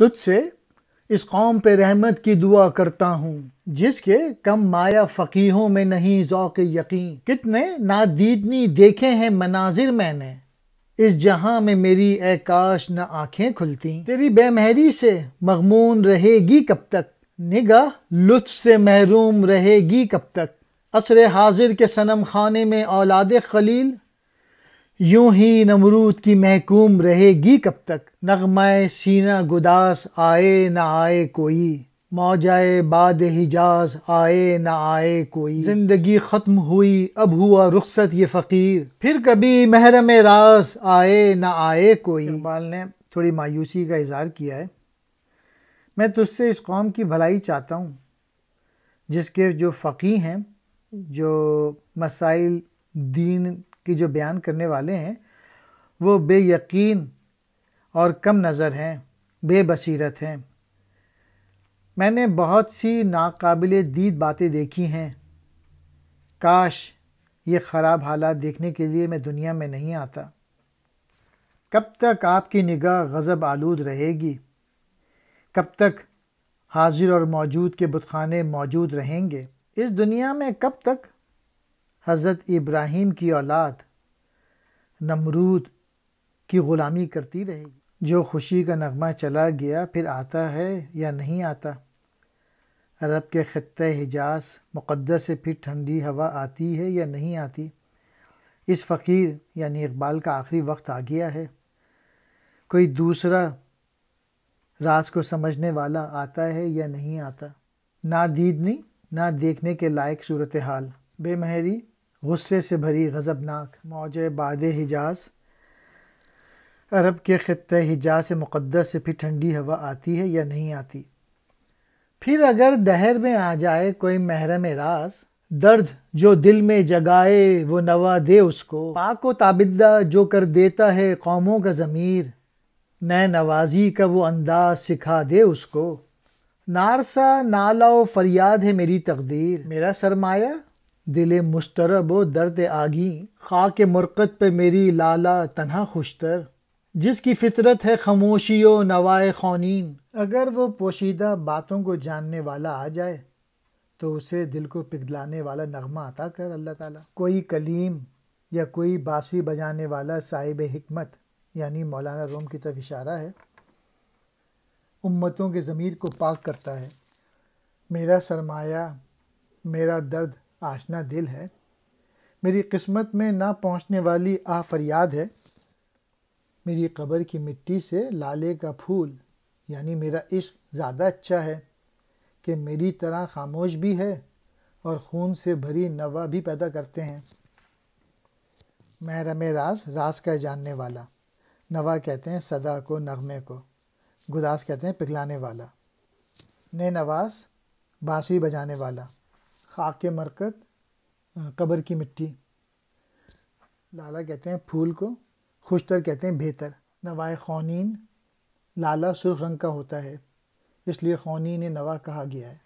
تجھ سے اس قوم پہ رحمت کی دعا کرتا ہوں جس کے کم مایہ فقیہوں میں نہیں ذوق یقین. کتنے نادیدنی دیکھے ہیں مناظر میں نے، اس جہاں میں میری اے کاش نہ آنکھیں کھلتی. تیری بے مہری سے مغمون رہے گی کب تک، نگاہ لطف سے محروم رہے گی کب تک. عصر حاضر کے صنم خانے میں اولاد خلیل یوں ہی نمرود کی محکوم رہے گی کب تک. نغمہ سینہ گداز آئے نہ آئے کوئی، موجائے باد حجاز آئے نہ آئے کوئی. زندگی ختم ہوئی اب ہوا رخصت یہ فقیر، پھر کبھی محرم راز آئے نہ آئے کوئی. اقبال نے تھوڑی مایوسی کا اظہار کیا ہے. میں تجھ سے اس قوم کی بھلائی چاہتا ہوں جس کے جو فقیہ ہیں، جو مسائل دین کی جو بیان کرنے والے ہیں، وہ بے یقین اور کم نظر ہیں، بے بصیرت ہیں. میں نے بہت سی ناقابل دید باتیں دیکھی ہیں. کاش یہ خراب حالات دیکھنے کے لیے میں دنیا میں نہیں آتا. کب تک آپ کی نگاہ غضب آلود رہے گی؟ کب تک حاضر اور موجود کے بت خانے موجود رہیں گے؟ اس دنیا میں کب تک حضرت ابراہیم کی اولاد نمرود کی غلامی کرتی رہے گی؟ جو خوشی کا نغمہ چلا گیا پھر آتا ہے یا نہیں آتا؟ عرب کے خطہ حجاز مقدس سے پھر ٹھنڈی ہوا آتی ہے یا نہیں آتی؟ اس فقیر یعنی اقبال کا آخری وقت آ گیا ہے. کوئی دوسرا راز کو سمجھنے والا آتا ہے یا نہیں آتا؟ نہ دیدنی نہ دیکھنے کے لائق صورتحال، بے مہری غصے سے بھری غضبناک، موج باد حجاز عرب کے خطہ حجاز سے مقدس سے پھر ٹھنڈی ہوا آتی ہے یا نہیں آتی؟ پھر اگر دہر میں آ جائے کوئی محرم راز، درد جو دل میں جگائے وہ نوا دے اس کو. پاک و تابدہ جو کر دیتا ہے قوموں کا ضمیر، نئے نوازی کا وہ انداز سکھا دے اس کو. نارسا نالہ و فریاد ہے میری تقدیر، میرا سرمایہ دل مضطرب و درد آگیں. خاک مرقد پہ میری لالہ تنہا خوشتر، جس کی فطرت ہے خاموشی و نوائے خونین. اگر وہ پوشیدہ باتوں کو جاننے والا آ جائے تو اسے دل کو پگھلانے والا نغمہ عطا کر اللہ تعالیٰ. کوئی کلیم یا کوئی بانسری بجانے والا صاحب حکمت یعنی مولانا روم کی طرف اشارہ ہے، امتوں کے ضمیر کو پاک کرتا ہے. میرا سرمایہ میرا درد آشنا دل ہے، میری قسمت میں نہ پہنچنے والی آہ فریاد ہے. میری قبر کی مٹی سے لالے کا پھول یعنی میرا عشق زیادہ اچھا ہے کہ میری طرح خاموش بھی ہے اور خون سے بھری نوا بھی پیدا کرتے ہیں. محرم راز، راز کا جاننے والا. نوا کہتے ہیں صدا کو، نغمے کو. گداز کہتے ہیں پگھلانے والا. نئے نواز بانسری بجانے والا. خاک مرقد قبر کی مٹی. لالا کہتے ہیں پھول کو، خوشتر کہتے ہیں بہتر. نوائے خونین، لالا سرخ رنگ کا ہوتا ہے اس لیے خونین نوا کہا گیا ہے.